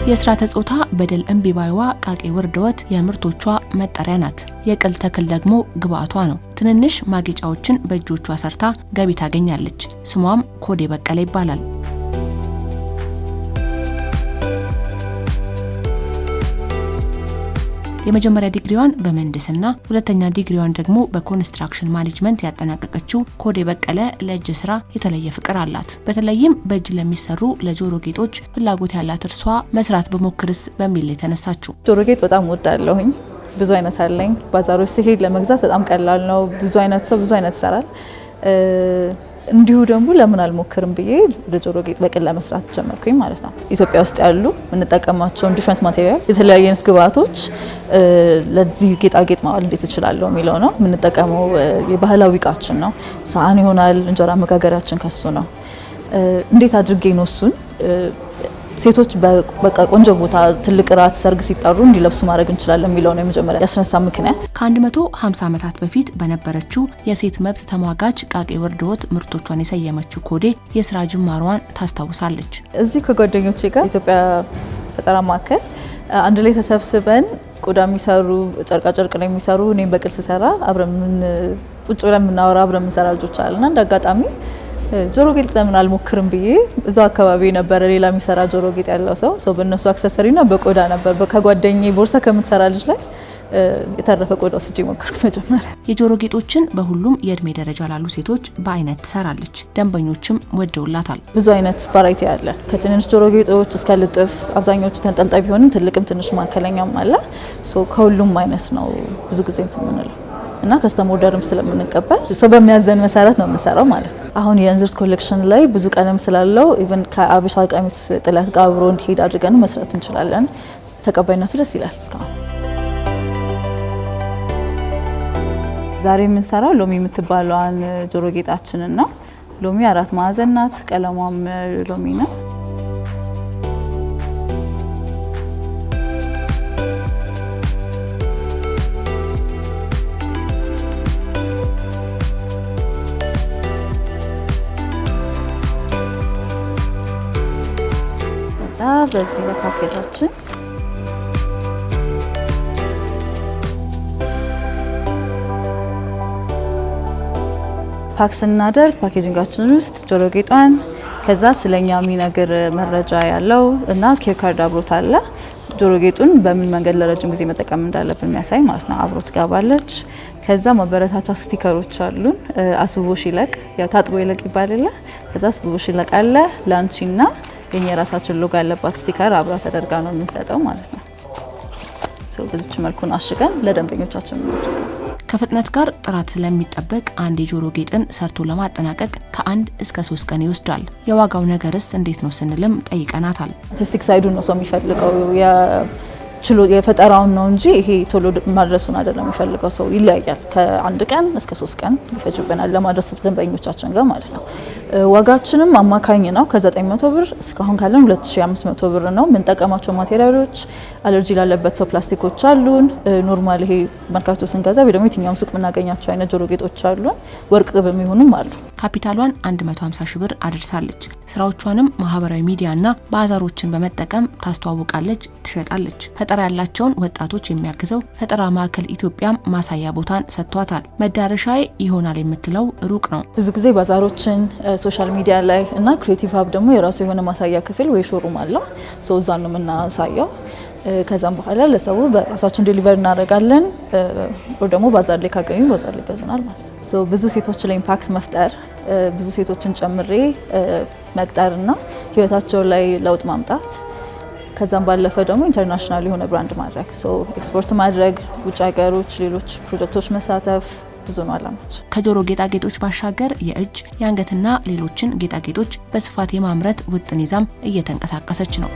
የስራተ ጾታ በደል እምቢባይዋ ቃቄ ወርደወት የምርቶቿ መጠሪያ ናት። የቅል ተክል ደግሞ ግብአቷ ነው። ትንንሽ ማጌጫዎችን በእጆቿ ሰርታ ገቢ ታገኛለች። ስሟም ኮዴ በቀለ ይባላል። የመጀመሪያ ዲግሪዋን በመንደስና ሁለተኛ ዲግሪዋን ደግሞ በኮንስትራክሽን ማኔጅመንት ያጠናቀቀችው ኮዴ በቀለ ለእጅ ስራ የተለየ ፍቅር አላት። በተለይም በእጅ ለሚሰሩ ለጆሮ ጌጦች ፍላጎት ያላት እርሷ መስራት በሞክርስ በሚል የተነሳችው። ጆሮ ጌጥ በጣም ወዳለሁኝ። ብዙ አይነት አለኝ። ባዛሮች ሲሄድ ለመግዛት በጣም ቀላል ነው። ብዙ አይነት ሰው ብዙ አይነት ይሰራል። እንዲሁ ደግሞ ለምን አልሞክርም ብዬ ለጆሮ ጌጥ በቅል ለመስራት ጀመርኩኝ ማለት ነው። ኢትዮጵያ ውስጥ ያሉ የምንጠቀማቸው ዲፍረንት ማቴሪያልስ የተለያዩ አይነት ግብአቶች ለዚህ ጌጣጌጥ ማዋል እንዴት እችላለሁ የሚለው ነው። የምንጠቀመው የባህላዊ እቃችን ነው። ሳህን ይሆናል፣ እንጀራ መጋገሪያችን ከሱ ነው። እንዴት አድርጌ ነው እሱን ሴቶች በቃ ቆንጆ ቦታ ትልቅ ራት ሰርግ ሲጠሩ እንዲለብሱ ማድረግ እንችላለን የሚለው ነው የመጀመሪያ ያስነሳ ምክንያት። ከ150 ዓመታት በፊት በነበረችው የሴት መብት ተሟጋች ቃቄ ወርደወት ምርቶቿን የሰየመችው ኮዴ የስራ ጅማሯን ታስታውሳለች። እዚህ ከጓደኞቼ ጋር ኢትዮጵያ ፈጠራ ማዕከል አንድ ላይ ተሰብስበን ቆዳ የሚሰሩ ጨርቃ ጨርቅ ላይ የሚሰሩ እኔም በቅል ስሰራ አብረን ቁጭ ብለን የምናወራ አብረን የምንሰራ ልጆች አለና እንደ አጋጣሚ ጆሮ ጌጥ ለምን አልሞክርም ብዬ እዛው አካባቢ ነበር ሌላ የሚሰራ ጆሮ ጌጥ ያለው ሰው በእነሱ አክሰሰሪና በቆዳ ነበር ከጓደኛዬ ቦርሳ ከምትሰራ ልጅ ላይ የተረፈ ቆዳ ወስጄ ሞከርኩት። መጀመሪያ የጆሮ ጌጦችን በሁሉም የእድሜ ደረጃ ላሉ ሴቶች በአይነት ትሰራለች። ደንበኞችም ወደውላታል። ብዙ አይነት ቫራይቲ አለ። ከትንንሽ ጆሮ ጌጦች እስከ ልጥፍ፣ አብዛኞቹ ተንጠልጣይ ቢሆንም ትልቅም ትንሽ ማከለኛም አለ። ከሁሉም አይነት ነው ብዙ ጊዜ እንትን የምንለው እና ከስተመር ኦርደርም ስለምንቀበል ሰው በሚያዘን መሰረት ነው የምንሰራው ማለት ነው። አሁን የእንዝርት ኮሌክሽን ላይ ብዙ ቀለም ስላለው ኢቭን ከአበሻ ቀሚስ ጥለት ጋር አብሮ እንዲሄድ አድርገን መስራት እንችላለን። ተቀባይነቱ ደስ ይላል። እስካሁን ዛሬ የምንሰራው ሎሚ የምትባለዋን ጆሮ ጌጣችንን ነው። ሎሚ 4 ማዕዘን ናት። ቀለሟም ሎሚ ነው። በዚህ በፓኬጃችን ፓክ ስናደርግ ፓኬጂንጋችን ውስጥ ጆሮ ጌጧን ከዛ ስለኛ የሚነግር መረጃ ያለው እና ኬር ካርድ አብሮት አለ። ጆሮ ጌጡን በምን መንገድ ለረጅም ጊዜ መጠቀም እንዳለብን የሚያሳይ ማለት ነው። አብሮት ጋባለች። ከዛ ማበረታቻ ስቲከሮች አሉን። አስቦሽ ይለቅ ያው ታጥቦ ይለቅ ይባላል። ከዛ አስቦሽ ይለቅ አለ ላንቺና የኛ ራሳችን ሎጎ ያለባት ስቲከር አብራ ተደርጋ ነው የምንሰጠው ማለት ነው። በዚች መልኩ አሽገን ለደንበኞቻችን እናስረክባለን። ከፍጥነት ጋር ጥራት ስለሚጠበቅ አንድ የጆሮ ጌጥን ሰርቶ ለማጠናቀቅ ከ1 እስከ 3 ቀን ይወስዳል። የዋጋው ነገርስ እንዴት ነው ስንልም ጠይቀናታል። አርቲስቲክ ሳይዱ ነው ሰው የሚፈልገው የፈጠራውን ነው እንጂ ይሄ ቶሎ ማድረሱን አይደለም የሚፈልገው ሰው። ይለያያል። ከ1 ቀን እስከ 3 ቀን ይፈጅብናል ለማድረስ ደንበኞቻችን ጋር ማለት ነው። ዋጋችንም አማካኝ ነው። ከ900 ብር እስካሁን ካለን 2500 ብር ነው። የምንጠቀማቸው ማቴሪያሎች አለርጂ ላለበት ሰው ፕላስቲኮች አሉን። ኖርማል ይሄ መርካቶ ስንገዛ ወይ ደግሞ የትኛውም ሱቅ የምናገኛቸው አይነት ጆሮ ጌጦች አሉን። ወርቅ በሚሆኑም አሉ። ካፒታሏን 150 ሺህ ብር አድርሳለች። ስራዎቿንም ማህበራዊ ሚዲያና ባዛሮችን በመጠቀም ታስተዋውቃለች፣ ትሸጣለች። ፈጠራ ያላቸውን ወጣቶች የሚያግዘው ፈጠራ ማዕከል ኢትዮጵያም ማሳያ ቦታን ሰጥቷታል። መዳረሻዬ ይሆናል የምትለው ሩቅ ነው። ብዙ ጊዜ ባዛሮችን ሶሻል ሚዲያ ላይ እና ክሬቲቭ ሀብ ደግሞ የራሱ የሆነ ማሳያ ክፍል ወይ ሾሩም አለው። እዛ ነው የምናሳየው። ከዛም በኋላ ለሰው በራሳችን ዴሊቨር እናደርጋለን። ወይ ደግሞ ባዛር ላይ ካገኙ ባዛር ላይ ገዙናል ማለት ነው። ብዙ ሴቶች ላይ ኢምፓክት መፍጠር፣ ብዙ ሴቶችን ጨምሬ መቅጠርና ህይወታቸው ላይ ለውጥ ማምጣት፣ ከዛም ባለፈ ደግሞ ኢንተርናሽናል የሆነ ብራንድ ማድረግ፣ ኤክስፖርት ማድረግ፣ ውጭ ሀገሮች ሌሎች ፕሮጀክቶች መሳተፍ ብዙ ነው አላማችን። ከጆሮ ጌጣጌጦች ባሻገር የእጅ የአንገትና ሌሎችን ጌጣጌጦች በስፋት የማምረት ውጥን ይዛም እየተንቀሳቀሰች ነው።